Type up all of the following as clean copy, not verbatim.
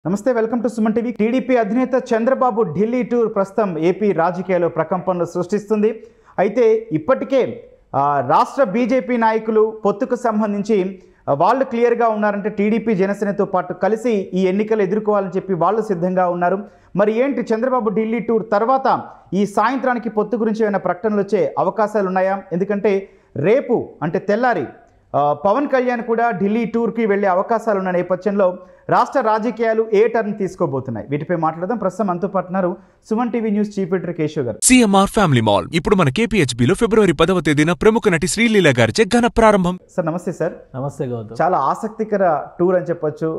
నమస్తే, welcome to Suman TV. TDP అధినేత Chandrababu Delhi tour ప్రస్తుతం ఏపీ రాజకీయాల్లో ప్రకంపనలు సృష్టిస్తుంది. అయితే ఇప్పటికే రాష్ట్ర బీజేపీ నాయకులు పొత్తుకు సంబంధించి వాళ్ళు క్లియర్గా ఉన్నారంటే టీడీపీ జనసేనతో పాటు కలిసి ఈ ఎన్నికలు ఎదుర్కోవాలని చెప్పి వాళ్ళు సిద్ధంగా ఉన్నారు. మరి ఏంటి చంద్రబాబు ఢిల్లీ టూర్ తర్వాత ఈ సాయంత్రానికి పొత్తు గురించి ఏమైనా ప్రకటనలు వచ్చే అవకాశాలు ఉన్నాయా? ఎందుకంటే రేపు అంటే తెల్లారి పవన్ కళ్యాణ్ కూడా ఢిల్లీ టూర్కి వెళ్ళే అవకాశాలు ఉన్న నేపథ్యంలో రాష్ట్ర రాజకీయాలు ఏ టర్న్ తీసుకోబోతున్నాయి, వీటిపై మాట్లాడదాం. ప్రస్తుతం మనతో పాటున్నారు Suman TV news chief editor Keshav garu. CMR family mall ఇప్పుడు మన కేపీహెచ్బీలో ఫిబ్రవరి 10వ తేదీన ప్రముఖ నటి శ్రీలీల గారిచే ఘన ప్రారంభం. సార్ నమస్తే. సార్ నమస్తే గౌతమ్. చాలా ఆసక్తికర టూర్ అని చెప్పొచ్చు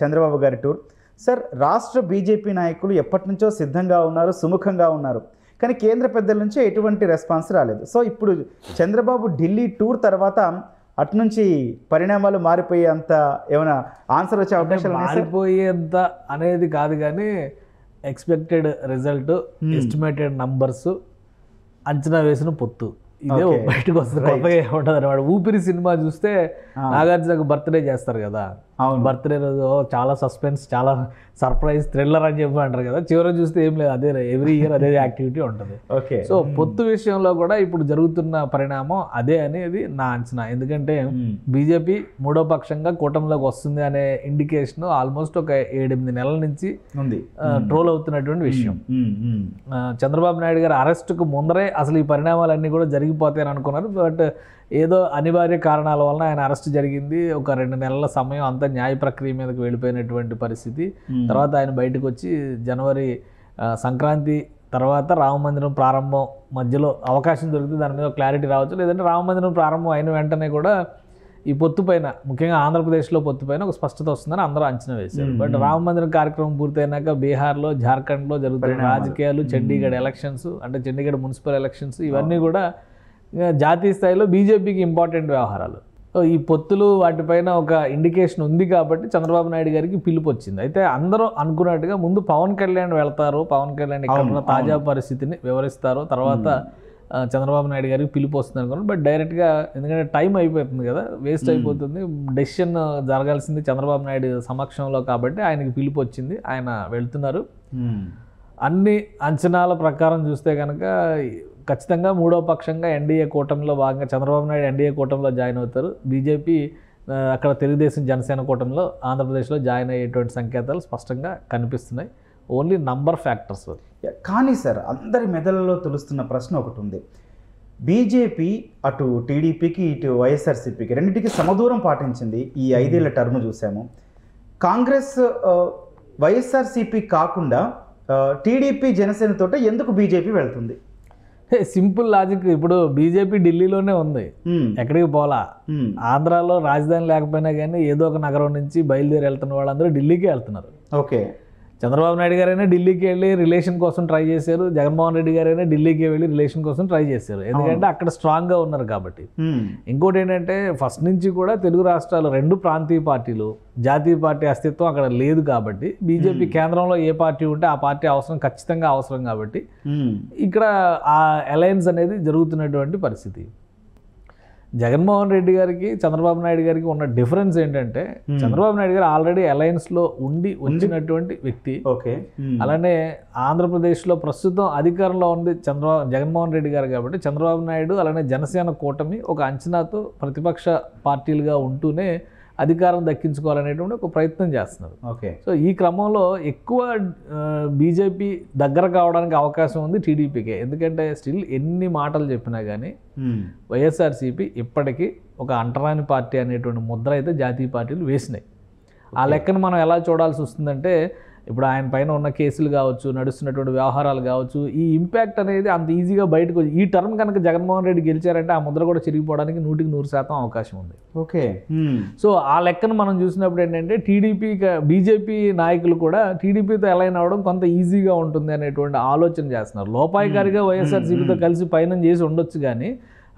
చంద్రబాబు గారి టూర్. సార్ రాష్ట్ర బీజేపీ నాయకులు ఎప్పటి నుంచో సిద్ధంగా ఉన్నారు, సుముఖంగా ఉన్నారు, కానీ కేంద్ర పెద్దల నుంచి ఎటువంటి రెస్పాన్స్ రాలేదు. సో ఇప్పుడు చంద్రబాబు ఢిల్లీ టూర్ తర్వాత అటు నుంచి పరిణామాలు మారిపోయేంత ఏమైనా ఆన్సర్ వచ్చే అవకాశాలు మారిపోయేంత అనేది కాదు, కానీ ఎక్స్పెక్టెడ్ రిజల్ట్, ఎస్టిమేటెడ్ నంబర్స్, అంచనా వేసిన పొత్తు ఇదే బయటకు వస్తుంది. కొత్తగా ఏముంటుంది అనమాట. ఊపిరి సినిమా చూస్తే నాగార్జునకు బర్త్డే చేస్తారు కదా, బర్త్డే రోజు చాలా సస్పెన్స్, చాలా సర్ప్రైజ్, థ్రిల్లర్ అని చెప్పి అంటారు కదా. చివరి చూస్తే ఏం లేదు, అదే ఎవ్రీ ఇయర్ అదే యాక్టివిటీ ఉంటుంది. సో పొత్తు విషయంలో కూడా ఇప్పుడు జరుగుతున్న పరిణామం అదే అనేది నా అంచనా. ఎందుకంటే బీజేపీ మూడో పక్షంగా కూటమిలోకి వస్తుంది అనే ఇండికేషన్ ఆల్మోస్ట్ ఒక 7-8 నెలల నుంచి ట్రోల్ అవుతున్నటువంటి విషయం. చంద్రబాబు నాయుడు గారి అరెస్టుకు ముందరే అసలు ఈ పరిణామాలన్నీ కూడా జరిగిపోతాయని అనుకున్నారు. బట్ ఏదో అనివార్య కారణాల వలన ఆయన అరెస్ట్ జరిగింది. ఒక 2 నెలల సమయం అంతా న్యాయ ప్రక్రియ మీదకి వెళ్ళిపోయినటువంటి పరిస్థితి. తర్వాత ఆయన బయటకు వచ్చి జనవరి సంక్రాంతి తర్వాత రామమందిరం ప్రారంభం మధ్యలో అవకాశం దొరికితే దాని మీద క్లారిటీ రావచ్చు. లేదంటే రామమందిరం ప్రారంభం అయిన వెంటనే కూడా ఈ పొత్తు పైన, ముఖ్యంగా ఆంధ్రప్రదేశ్లో పొత్తు పైన ఒక స్పష్టత వస్తుందని అందరూ అంచనా వేశారు. బట్ రామమందిరం కార్యక్రమం పూర్తయినాక బీహార్లో, జార్ఖండ్లో జరుగుతున్న రాజకీయాలు, చండీగఢ్ ఎలక్షన్స్, అంటే చండీగఢ్ మున్సిపల్ ఎలక్షన్స్, ఇవన్నీ కూడా జాతీయ స్థాయిలో బీజేపీకి ఇంపార్టెంట్ వ్యవహారాలు. ఈ పొత్తులు వాటిపైన ఒక ఇండికేషన్ ఉంది కాబట్టి చంద్రబాబు నాయుడు గారికి పిలుపు వచ్చింది. అయితే అందరూ అనుకున్నట్టుగా ముందు పవన్ కళ్యాణ్ వెళ్తారు, పవన్ కళ్యాణ్ ఇక్కడ ఉన్న తాజా పరిస్థితిని వివరిస్తారు, తర్వాత చంద్రబాబు నాయుడు గారికి పిలుపు వస్తుంది అనుకున్నాను. బట్ డైరెక్ట్గా, ఎందుకంటే టైం అయిపోతుంది కదా, వేస్ట్ అయిపోతుంది, డెసిషన్ జరగాల్సింది చంద్రబాబు నాయుడు సమక్షంలో కాబట్టి ఆయనకి పిలుపు వచ్చింది, ఆయన వెళ్తున్నారు. అన్ని అంచనాల ప్రకారం చూస్తే కనుక ఖచ్చితంగా మూడో పక్షంగా ఎన్డీఏ కూటమిలో భాగంగా చంద్రబాబు నాయుడు ఎన్డీఏ కూటమిలో జాయిన్ అవుతారు. బీజేపీ అక్కడ తెలుగుదేశం జనసేన కూటమిలో ఆంధ్రప్రదేశ్లో జాయిన్ అయ్యేటువంటి సంకేతాలు స్పష్టంగా కనిపిస్తున్నాయి. Only number factors. కానీ సార్ అందరి మెదళ్ళలో తెలుస్తున్న ప్రశ్న ఒకటి ఉంది. బీజేపీ అటు టీడీపీకి ఇటు వైఎస్ఆర్సీపీకి రెండింటికి సమదూరం పాటించింది ఈ 5 ఏళ్ల టర్మ్ చూసాము. కాంగ్రెస్ వైఎస్ఆర్సీపీ కాకుండా టీడీపీ జనసేనతో ఎందుకు బీజేపీ వెళ్తుంది? Simple logic. ఇప్పుడు బీజేపీ ఢిల్లీలోనే ఉంది, ఎక్కడికి పోలా. ఆంధ్రాలో రాజధాని లేకపోయినా కానీ ఏదో ఒక నగరం నుంచి బయలుదేరి వెళ్తున్న వాళ్ళందరూ ఢిల్లీకి వెళ్తున్నారు. ఓకే, చంద్రబాబు నాయుడు గారైనా ఢిల్లీకి వెళ్ళి రిలేషన్ కోసం ట్రై చేశారు, జగన్మోహన్ రెడ్డి గారైనా ఢిల్లీకి వెళ్ళి రిలేషన్ కోసం ట్రై చేశారు, ఎందుకంటే అక్కడ స్ట్రాంగ్గా ఉన్నారు కాబట్టి. ఇంకోటి ఏంటంటే ఫస్ట్ నుంచి కూడా తెలుగు రాష్ట్రాలు 2 ప్రాంతీయ పార్టీలు, జాతీయ పార్టీ అస్తిత్వం అక్కడ లేదు కాబట్టి బీజేపీ కేంద్రంలో ఏ పార్టీ ఉంటే ఆ పార్టీ ఖచ్చితంగా అవసరం కాబట్టి ఇక్కడ ఆ అలయన్స్ అనేది జరుగుతున్నటువంటి పరిస్థితి. జగన్మోహన్ రెడ్డి గారికి చంద్రబాబు నాయుడు గారికి ఉన్న డిఫరెన్స్ ఏంటంటే చంద్రబాబు నాయుడు గారు ఆల్రెడీ అలయన్స్లో వచ్చినటువంటి వ్యక్తి. అలానే ఆంధ్రప్రదేశ్లో ప్రస్తుతం అధికారంలో ఉంది జగన్మోహన్ రెడ్డి గారు కాబట్టి చంద్రబాబు నాయుడు అలానే జనసేన కూటమి ఒక అంచనాతో ప్రతిపక్ష పార్టీలుగా ఉంటూనే అధికారం దక్కించుకోవాలనేటువంటి ఒక ప్రయత్నం చేస్తున్నారు. సో ఈ క్రమంలో ఎక్కువ బీజేపీ దగ్గర కావడానికి అవకాశం ఉంది టీడీపీకే. ఎందుకంటే స్టిల్ ఎన్ని మాటలు చెప్పినా కానీ వైఎస్ఆర్సీపీ ఇప్పటికీ ఒక అంటరాని పార్టీ అనేటువంటి ముద్ర అయితే జాతీయ పార్టీలు వేసినాయి. ఆ లెక్కను మనం ఎలా చూడాల్సి వస్తుందంటే ఇప్పుడు ఆయన పైన ఉన్న కేసులు కావచ్చు, నడుస్తున్నటువంటి వ్యవహారాలు కావచ్చు, ఈ ఇంపాక్ట్ అనేది అంత ఈజీగా బయటకు ఈ టర్మ్ కనుక జగన్మోహన్ రెడ్డి గెలిచారంటే ఆ ముద్ర కూడా చిరిగిపోవడానికి 100% అవకాశం ఉంది. ఓకే, సో ఆ లెక్కను మనం చూసినప్పుడు ఏంటంటే బీజేపీ నాయకులు కూడా టీడీపీతో అలైన్ అవ్వడం కొంత ఈజీగా ఉంటుంది అనేటువంటి ఆలోచన చేస్తున్నారు. లోపాయికారిగా వైఎస్ఆర్సీపీతో కలిసి పయనం చేసి ఉండొచ్చు, కానీ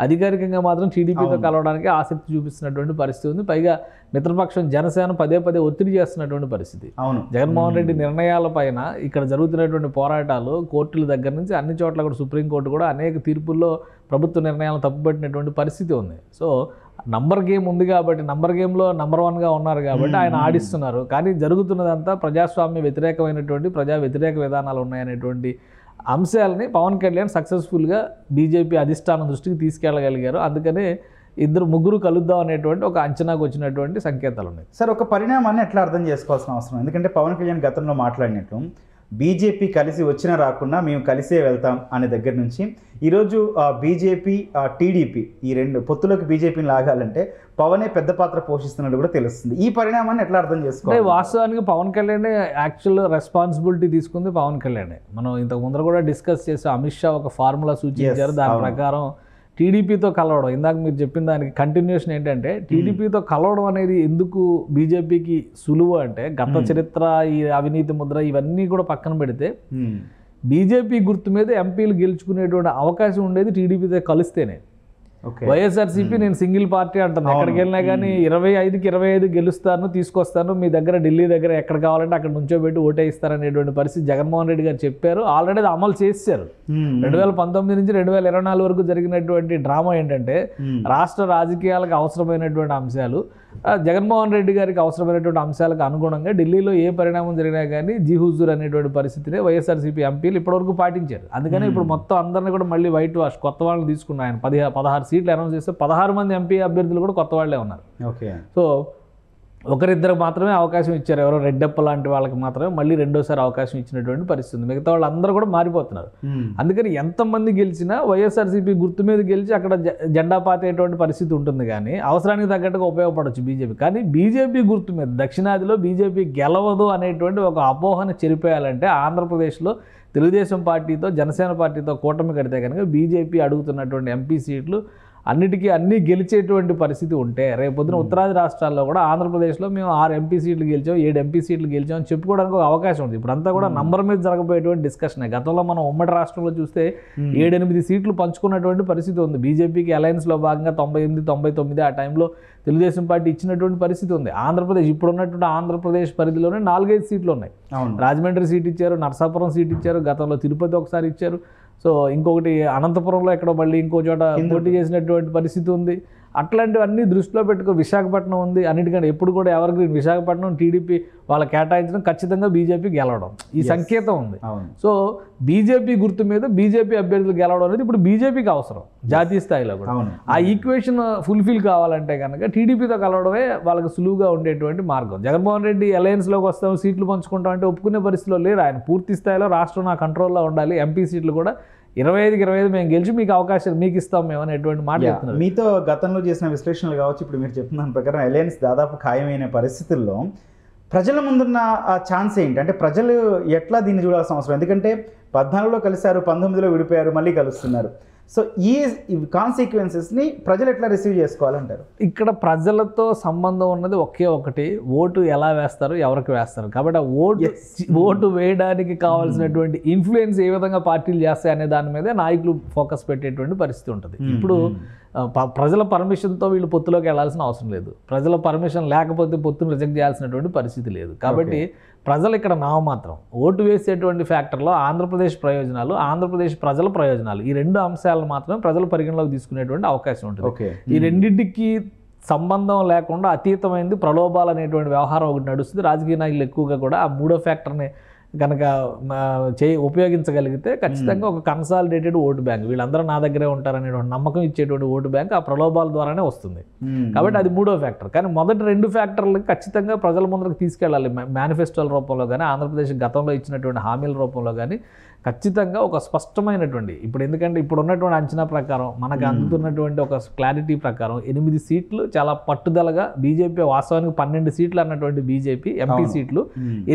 అధికారికంగా మాత్రం టీడీపీతో కలవడానికి ఆసక్తి చూపిస్తున్నటువంటి పరిస్థితి ఉంది. పైగా మిత్రపక్షం జనసేన పదే ఒత్తిడి చేస్తున్నటువంటి పరిస్థితి. జగన్మోహన్ రెడ్డి నిర్ణయాల పైన ఇక్కడ జరుగుతున్నటువంటి పోరాటాలు కోర్టుల దగ్గర నుంచి అన్ని చోట్ల కూడా సుప్రీంకోర్టు కూడా అనేక తీర్పుల్లో ప్రభుత్వ నిర్ణయాలను తప్పుపట్టినటువంటి పరిస్థితి ఉంది. సో నంబర్ గేమ్ ఉంది కాబట్టి నంబర్ గేమ్లో నంబర్ 1గా ఉన్నారు కాబట్టి ఆయన ఆడిస్తున్నారు. కానీ జరుగుతున్నదంతా ప్రజాస్వామ్య వ్యతిరేకమైనటువంటి ప్రజా వ్యతిరేక విధానాలు ఉన్నాయనేటువంటి అంశాలని పవన్ కళ్యాణ్ సక్సెస్ఫుల్గా బీజేపీ అధిష్టానం దృష్టికి తీసుకెళ్ళగలిగారు. అందుకనే ముగ్గురు కలుద్దాం అనేటువంటి ఒక అంచనాకు వచ్చినటువంటి సంకేతాలు ఉన్నాయి. సార్, ఒక పరిణామాన్ని ఎట్లా అర్థం చేసుకోవాల్సిన అవసరం, ఎందుకంటే పవన్ కళ్యాణ్ గతంలో మాట్లాడినట్టు బీజేపీ కలిసి వచ్చినా రాకున్నా మేము కలిసే వెళ్తాం అనే దగ్గర నుంచి ఈరోజు బీజేపీ టీడీపీ ఈ రెండు పొత్తులోకి బీజేపీని లాగాలంటే పవనే పెద్ద పాత్ర పోషిస్తున్నట్టు కూడా తెలుస్తుంది. ఈ పరిణామాన్ని ఎట్లా అర్థం చేసుకోవాలి? వాస్తవానికి పవన్ కళ్యాణ్ యాక్చువల్ రెస్పాన్సిబిలిటీ తీసుకుంది పవన్ కళ్యాణ్. మనం ఇంతకు ముందర కూడా డిస్కస్ చేసాం. అమిత్ షా ఒక ఫార్ములా సూచించారు, దాని ప్రకారం టీడీపీతో కలవడం. ఇందాక మీరు చెప్పిన దానికి కంటిన్యూషన్ ఏంటంటే టీడీపీతో కలవడం అనేది ఎందుకు బీజేపీకి సులువు అంటే గత చరిత్ర, ఈ అవినీతి ముద్ర ఇవన్నీ కూడా పక్కన పెడితే బీజేపీ గుర్తు మీద ఎంపీలు గెలుచుకునేటువంటి అవకాశం ఉండేది టీడీపీతో కలిస్తేనే. వైఎస్ఆర్సీపీ నేను సింగిల్ పార్టీ అంటాను, ఎక్కడికి వెళ్ళినా కానీ 25కి 25 గెలుస్తాను, తీసుకొస్తాను, మీ దగ్గర ఢిల్లీ దగ్గర ఎక్కడ కావాలంటే అక్కడ నుంచోబెట్టి ఓటేయిస్తారనేటువంటి పరిస్థితి జగన్మోహన్ రెడ్డి గారు చెప్పారు. ఆల్రెడీ అది అమలు చేశారు. 2019 నుంచి 2024 వరకు జరిగినటువంటి డ్రామా ఏంటంటే రాష్ట్ర రాజకీయాలకు అవసరమైనటువంటి అంశాలు, జగన్మోహన్ రెడ్డి గారికి అవసరమైనటువంటి అంశాలకు అనుగుణంగా ఢిల్లీలో ఏ పరిణామం జరిగినా కానీ జీహుజూర్ అనేటువంటి పరిస్థితిని వైఎస్ఆర్సీపీ ఎంపీలు ఇప్పటివరకు పాటించారు. అందుకని ఇప్పుడు మొత్తం అందరినీ కూడా మళ్ళీ వైట్ వాష్, కొత్త వాళ్ళని తీసుకున్న ఆయన 16 సీట్లు అనౌన్స్ చేస్తే 16 మంది ఎంపీ అభ్యర్థులు కూడా కొత్త వాళ్ళే ఉన్నారు. ఓకే. సో ఒకరిద్దరు మాత్రమే అవకాశం ఇచ్చారు, ఎవరో రెడ్డప్ప లాంటి వాళ్ళకి మాత్రమే మళ్ళీ రెండోసారి అవకాశం ఇచ్చినటువంటి పరిస్థితి ఉంది. మిగతా వాళ్ళందరూ కూడా మారిపోతున్నారు. అందుకని ఎంతమంది గెలిచినా వైఎస్ఆర్సీపీ గుర్తు మీద గెలిచి అక్కడ జెండా పాతేటువంటి పరిస్థితి ఉంటుంది. కానీ అవసరానికి తగ్గట్టుగా ఉపయోగపడవచ్చు బీజేపీ. కానీ బీజేపీ గుర్తు మీద దక్షిణాదిలో బీజేపీ గెలవదు అనేటువంటి ఒక అపోహను చెరిపేయాలంటే ఆంధ్రప్రదేశ్లో తెలుగుదేశం పార్టీతో జనసేన పార్టీతో కూటమి కడితే కనుక బీజేపీ అడుగుతున్నటువంటి ఎంపీ సీట్లు అన్నీ గెలిచేటువంటి పరిస్థితి ఉంటే రేపొద్దున ఉత్తరాది రాష్ట్రాల్లో కూడా ఆంధ్రప్రదేశ్లో మేము 6 ఎంపీ సీట్లు గెలిచాం, 7 ఎంపీ సీట్లు గెలిచాం అని చెప్పుకోవడానికి ఒక అవకాశం ఉంది. ఇప్పుడంతా కూడా నంబర్ మీద జరగబోయేటువంటి డిస్కషన్. గతంలో మనం ఉమ్మడి రాష్ట్రంలో చూస్తే 7-8 సీట్లు పంచుకున్నటువంటి పరిస్థితి ఉంది. బీజేపీకి అలయన్స్లో భాగంగా 98, 99 ఆ టైంలో తెలుగుదేశం పార్టీ ఇచ్చినటువంటి పరిస్థితి ఉంది. ఆంధ్రప్రదేశ్ ఇప్పుడున్నటువంటి ఆంధ్రప్రదేశ్ పరిధిలోనే 4-5 సీట్లు ఉన్నాయి. రాజమండ్రి సీట్ ఇచ్చారు, నరసాపురం సీట్ ఇచ్చారు, గతంలో తిరుపతి ఒకసారి ఇచ్చారు. సో ఇంకొకటి అనంతపురంలో ఎక్కడో మళ్ళీ ఇంకో చోట పోటీ చేసినటువంటి పరిస్థితి ఉంది. అట్లాంటివన్నీ దృష్టిలో పెట్టుకో విశాఖపట్నం ఉంది. అన్నిటికంటే ఎప్పుడు కూడా ఎవర్ గ్రీన్ విశాఖపట్నం టీడీపీ వాళ్ళ కేటాయించడం, ఖచ్చితంగా బీజేపీ గెలవడం ఈ సంకేతం ఉంది. సో బీజేపీ గుర్తు మీద బీజేపీ అభ్యర్థులు గెలవడం అనేది ఇప్పుడు బీజేపీకి అవసరం జాతీయ స్థాయిలో కూడా. ఆ ఈక్వేషన్ ఫుల్ఫిల్ కావాలంటే కనుక టీడీపీతో కలవడమే వాళ్ళకి సులువుగా ఉండేటువంటి మార్గం. జగన్మోహన్ రెడ్డి అలయన్స్లోకి వస్తాం, సీట్లు పంచుకుంటాం అంటే ఒప్పుకునే పరిస్థితిలో లేరు. ఆయన పూర్తి స్థాయిలో రాష్ట్రం నా కంట్రోల్లో ఉండాలి, ఎంపీ సీట్లు కూడా 25కి 25 మేము గెలిచి మీకు అవకాశాలు మీకు ఇస్తాం మేము అనేటువంటి మాట చెప్తున్నారు. మీతో గతంలో చేసిన విశ్లేషణలు కావచ్చు, ఇప్పుడు మీరు చెప్తున్న దాని ప్రకారం అలయన్స్ దాదాపు ఖాయమైన పరిస్థితుల్లో ప్రజల ముందున్న ఛాన్స్ ఏంటి అంటే ప్రజలు ఎట్లా దీన్ని చూడాల్సిన అవసరం? ఎందుకంటే 14లో కలిశారు, 19లో విడిపోయారు, మళ్ళీ కలుస్తున్నారు. సో ఈ కాన్సిక్వెన్సెస్ని ప్రజలు ఎట్లా రిసీవ్ చేసుకోవాలంటారు? ఇక్కడ ప్రజలతో సంబంధం ఉన్నది ఒకే ఒకటి, ఓటు ఎలా వేస్తారు, ఎవరికి వేస్తారు. కాబట్టి ఆ ఓటు వేయడానికి కావాల్సినటువంటి ఇన్ఫ్లుయెన్స్ ఏ విధంగా పార్టీలు చేస్తాయి అనే దాని మీదే నాయకులు ఫోకస్ పెట్టేటువంటి పరిస్థితి ఉంటుంది. ఇప్పుడు ప్రజల పర్మిషన్తో వీళ్ళు పొత్తులోకి వెళ్ళాల్సిన అవసరం లేదు, ప్రజల పర్మిషన్ లేకపోతే పొత్తును రిజెక్ట్ చేయాల్సినటువంటి పరిస్థితి లేదు. కాబట్టి ప్రజలు ఇక్కడ నామమాత్రం. ఓటు వేసేటువంటి ఫ్యాక్టర్లో ఆంధ్రప్రదేశ్ ప్రయోజనాలు, ఆంధ్రప్రదేశ్ ప్రజల ప్రయోజనాలు, ఈ రెండు అంశాలను మాత్రమే ప్రజలు పరిగణలోకి తీసుకునేటువంటి అవకాశం ఉంటుంది. ఈ రెండింటికి సంబంధం లేకుండా అతీతమైంది ప్రలోభాలు అనేటువంటి వ్యవహారం ఒకటి నడుస్తుంది. రాజకీయ నాయకులు ఎక్కువగా కూడా ఆ మూడో ఫ్యాక్టర్ని కనుక ఉపయోగించగలిగితే ఖచ్చితంగా ఒక కన్సాలిడేటెడ్ ఓటు బ్యాంక్, వీళ్ళందరూ నా దగ్గరే ఉంటారనేటువంటి నమ్మకం ఇచ్చేటువంటి ఓటు బ్యాంక్ ఆ ప్రలోభాల ద్వారానే వస్తుంది. కాబట్టి అది మూడో ఫ్యాక్టర్. కానీ మొదటి 2 ఫ్యాక్టర్లకు ఖచ్చితంగా ప్రజల ముందరకు తీసుకెళ్ళాలి. మేనిఫెస్టోల రూపంలో కానీ, ఆంధ్రప్రదేశ్ గతంలో ఇచ్చినటువంటి హామీల రూపంలో కానీ ఖచ్చితంగా ఒక స్పష్టమైనటువంటి, ఇప్పుడు ఎందుకంటే ఇప్పుడు ఉన్నటువంటి అంచనా ప్రకారం మనకు అందుతున్నటువంటి ఒక క్లారిటీ ప్రకారం 8 సీట్లు చాలా పట్టుదలగా బీజేపీ, వాస్తవానికి 12 సీట్లు అన్నటువంటి బీజేపీ ఎంపీ సీట్లు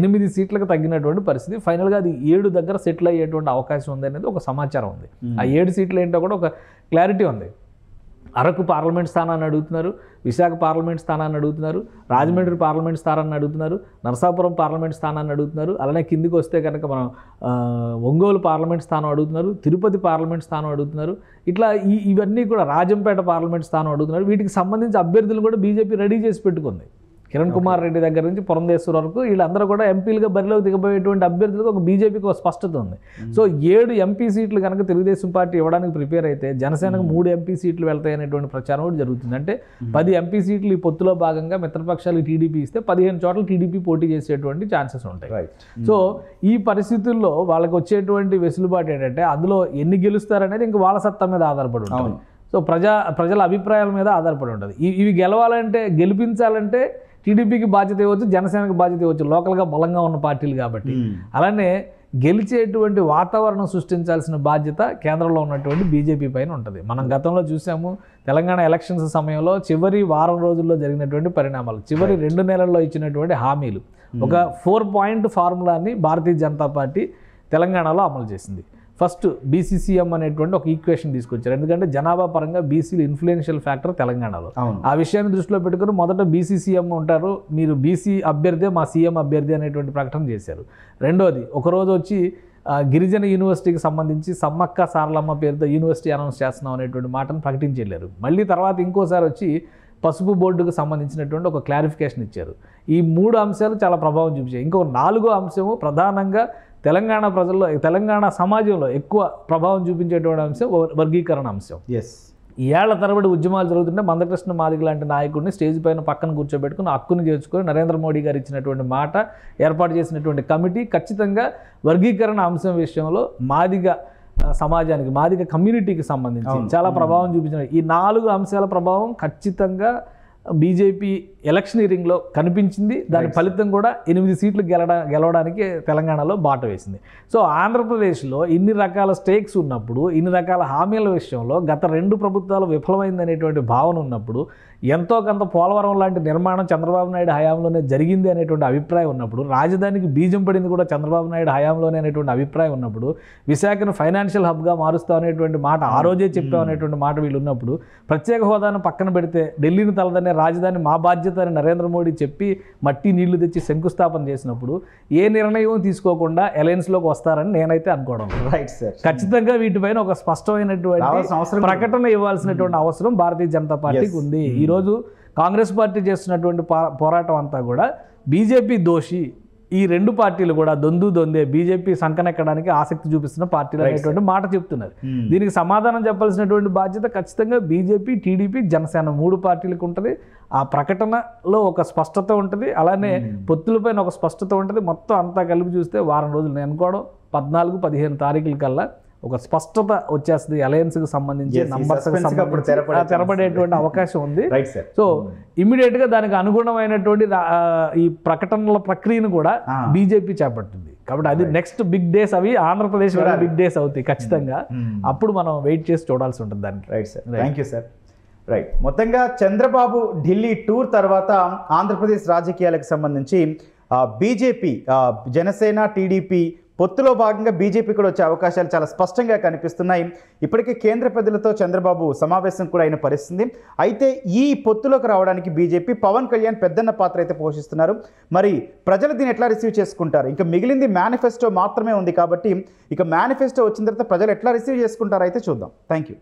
8 సీట్లకు తగ్గినటువంటి పరిస్థితి. ఫైనల్గా అది 7 దగ్గర సెటిల్ అయ్యేటువంటి అవకాశం ఉంది అనేది ఒక సమాచారం ఉంది. ఆ 7 సీట్లు ఏంటో కూడా ఒక క్లారిటీ ఉంది. అరకు పార్లమెంట్ స్థానాన్ని అడుగుతున్నారు, విశాఖ పార్లమెంట్ స్థానాన్ని అడుగుతున్నారు, రాజమండ్రి పార్లమెంట్ స్థానాన్ని అడుగుతున్నారు, నరసాపురం పార్లమెంట్ స్థానాన్ని అడుగుతున్నారు. అలానే కిందికి వస్తే కనుక మనం ఒంగోలు పార్లమెంట్ స్థానం అడుగుతున్నారు, తిరుపతి పార్లమెంట్ స్థానం అడుగుతున్నారు. ఇట్లా ఇవన్నీ కూడా రాజంపేట పార్లమెంట్ స్థానం అడుగుతున్నారు. వీటికి సంబంధించి అభ్యర్థులు కూడా బీజేపీ రెడీ చేసి పెట్టుకుంది. కిరణ్ కుమార్ రెడ్డి దగ్గర నుంచి పురంధేశ్వర్ వరకు వీళ్ళందరూ కూడా ఎంపీలుగా బరిలోకి దిగబోయేటువంటి అభ్యర్థులకు ఒక బీజేపీకి ఒక స్పష్టత ఉంది. సో 7 ఎంపీ సీట్లు కనుక తెలుగుదేశం పార్టీ ఇవ్వడానికి ప్రిపేర్ అయితే జనసేనకు 3 ఎంపీ సీట్లు వెళ్తాయి అనేటువంటి ప్రచారం కూడా జరుగుతుంది. అంటే 10 ఎంపీ సీట్లు ఈ పొత్తులో భాగంగా మిత్రపక్షాలు టీడీపీ ఇస్తే 15 చోట్ల టీడీపీ పోటీ చేసేటువంటి ఛాన్సెస్ ఉంటాయి. సో ఈ పరిస్థితుల్లో వాళ్ళకి వచ్చేటువంటి వెసులుబాటు ఏంటంటే అందులో ఎన్ని గెలుస్తారనేది ఇంకా వాళ్ళ సత్తా మీద ఆధారపడి ఉంటుంది. సో ప్రజల అభిప్రాయాల మీద ఆధారపడి ఉంటుంది. ఇవి గెలిపించాలంటే టీడీపీకి బాధ్యత ఇవ్వచ్చు, జనసేనకి బాధ్యత ఇవ్వచ్చు, లోకల్గా బలంగా ఉన్న పార్టీలు కాబట్టి. అలానే గెలిచేటువంటి వాతావరణం సృష్టించాల్సిన బాధ్యత కేంద్రంలో ఉన్నటువంటి బీజేపీ పైన ఉంటుంది. మనం గతంలో చూసాము తెలంగాణ ఎలక్షన్స్ సమయంలో చివరి వారం రోజుల్లో జరిగినటువంటి పరిణామాలు, చివరి 2 నెలల్లో ఇచ్చినటువంటి హామీలు, ఒక 4 పాయింట్ ఫార్ములాని భారతీయ జనతా పార్టీ తెలంగాణలో అమలు చేసింది. ఫస్ట్ బీసీసీఎం అనేటువంటి ఒక ఈక్వేషన్ తీసుకొచ్చారు. ఎందుకంటే జనాభా పరంగా బీసీలు ఇన్ఫ్లుయెన్షియల్ ఫ్యాక్టర్ తెలంగాణలో. ఆ విషయాన్ని దృష్టిలో పెట్టుకుని మొదట బీసీసీఎం ఉంటారు, మీరు బీసీ అభ్యర్థి మా సీఎం అభ్యర్థి అనేటువంటి ప్రకటన చేశారు. రెండోది ఒకరోజు వచ్చి గిరిజన యూనివర్సిటీకి సంబంధించి సమ్మక్క సారలమ్మ పేరుతో యూనివర్సిటీ అనౌన్స్ చేస్తున్నాం అనేటువంటి మాటను ప్రకటించలేరు. మళ్ళీ తర్వాత ఇంకోసారి వచ్చి పసుపు బోర్డుకు సంబంధించినటువంటి ఒక క్లారిఫికేషన్ ఇచ్చారు. ఈ 3 అంశాలు చాలా ప్రభావం చూపించాయి. ఇంకొక 4వ అంశము ప్రధానంగా తెలంగాణ ప్రజల్లో, తెలంగాణ సమాజంలో ఎక్కువ ప్రభావం చూపించేటువంటి అంశం వర్గీకరణ అంశం. ఏళ్ల తరబడి ఉద్యమాలు జరుగుతుంటే మందకృష్ణ మాదిగ లాంటి నాయకుడిని స్టేజ్ పైన పక్కన కూర్చోబెట్టుకుని హక్కును చేర్చుకొని నరేంద్ర మోడీ గారు ఇచ్చినటువంటి మాట, ఏర్పాటు చేసినటువంటి కమిటీ ఖచ్చితంగా వర్గీకరణ అంశం విషయంలో మాదిగ సమాజానికి, మాదిగ కమ్యూనిటీకి సంబంధించి చాలా ప్రభావం చూపించిన ఈ 4 అంశాల ప్రభావం ఖచ్చితంగా బీజేపీ ఎలక్షనీరింగ్లో కనిపించింది. దాని ఫలితం కూడా 8 సీట్లు గెలవడానికి తెలంగాణలో బాట వేసింది. సో ఆంధ్రప్రదేశ్లో ఇన్ని రకాల స్టేక్స్ ఉన్నప్పుడు, ఇన్ని రకాల హామీల విషయంలో గత 2 ప్రభుత్వాలు విఫలమైందనేటువంటి భావన ఉన్నప్పుడు, ఎంతో కొంత పోలవరం లాంటి నిర్మాణం చంద్రబాబు నాయుడు హయాంలోనే జరిగింది అనేటువంటి అభిప్రాయం ఉన్నప్పుడు, రాజధానికి బీజం పడింది కూడా చంద్రబాబు నాయుడు హయాంలోనే అనేటువంటి అభిప్రాయం ఉన్నప్పుడు, విశాఖను ఫైనాన్షియల్ హబ్గా మారుస్తాం అనేటువంటి మాట ఆ రోజే చెప్పాం అనేటువంటి మాట వీళ్ళు ఉన్నప్పుడు, ప్రత్యేక హోదాను పక్కన పెడితే ఢిల్లీని తలదనే రాజధాని మా బాధ్యత అని నరేంద్ర మోడీ చెప్పి మట్టి నీళ్లు తెచ్చి శంకుస్థాపన చేసినప్పుడు ఏ నిర్ణయం తీసుకోకుండా అలయన్స్లోకి వస్తారని నేనైతే అనుకోవడం. ఖచ్చితంగా వీటిపైన ఒక స్పష్టమైనటువంటి ప్రకటన ఇవ్వాల్సినటువంటి అవసరం భారతీయ జనతా పార్టీకి ఉంది. ఈరోజు కాంగ్రెస్ పార్టీ చేస్తున్నటువంటి పోరాటం అంతా కూడా బీజేపీ దోషి, ఈ 2 పార్టీలు కూడా దొందే బీజేపీ సంకనెక్కడానికి ఆసక్తి చూపిస్తున్న పార్టీలు అనేటువంటి మాట చెప్తున్నారు. దీనికి సమాధానం చెప్పాల్సినటువంటి బాధ్యత ఖచ్చితంగా బీజేపీ, టీడీపీ, జనసేన 3 పార్టీలకు ఉంటుంది. ఆ ప్రకటనలో ఒక స్పష్టత ఉంటుంది, అలానే పొత్తులపైన ఒక స్పష్టత ఉంటుంది. మొత్తం అంతా కలిపి చూస్తే వారం రోజులు, నేను అనుకోవడం 14-15 తారీఖుల కల్లా ఒక స్పష్టత వచ్చేస్తుంది. అలయన్స్కి సంబంధించి నంబర్స్ తెరపడేటువంటి అవకాశం ఉంది. సో ఇమ్మీడియట్ గా దానికి అనుగుణమైనటువంటి ఈ ప్రకటనల ప్రక్రియను కూడా బీజేపీ చేపట్టింది. కాబట్టి అది నెక్స్ట్ బిగ్ డేస్, అవి ఆంధ్రప్రదేశ్ బిగ్ డేస్ అవుతాయి ఖచ్చితంగా. అప్పుడు మనం వెయిట్ చేసి చూడాల్సి ఉంటుంది దానికి. Right sir, thank you sir. Right, మొత్తంగా చంద్రబాబు ఢిల్లీ టూర్ తర్వాత ఆంధ్రప్రదేశ్ రాజకీయాలకు సంబంధించి బీజేపీ, జనసేన, టీడీపీ పొత్తులో భాగంగా బీజేపీ కూడా వచ్చే అవకాశాలు చాలా స్పష్టంగా కనిపిస్తున్నాయి. ఇప్పటికే కేంద్ర పెద్దలతో చంద్రబాబు సమావేశం కూడా అయిన పరిస్థితి. అయితే ఈ పొత్తులోకి రావడానికి బీజేపీ, పవన్ కళ్యాణ్ పెద్దన్న పాత్ర అయితే పోషిస్తున్నారు. మరి ప్రజలు దీన్ని ఎట్లా రిసీవ్ చేసుకుంటారు? ఇంకా మిగిలింది మేనిఫెస్టో మాత్రమే ఉంది కాబట్టి ఇక మేనిఫెస్టో వచ్చిన తర్వాత ప్రజలు ఎట్లా రిసీవ్ చేసుకుంటారో అయితే చూద్దాం. Thank you.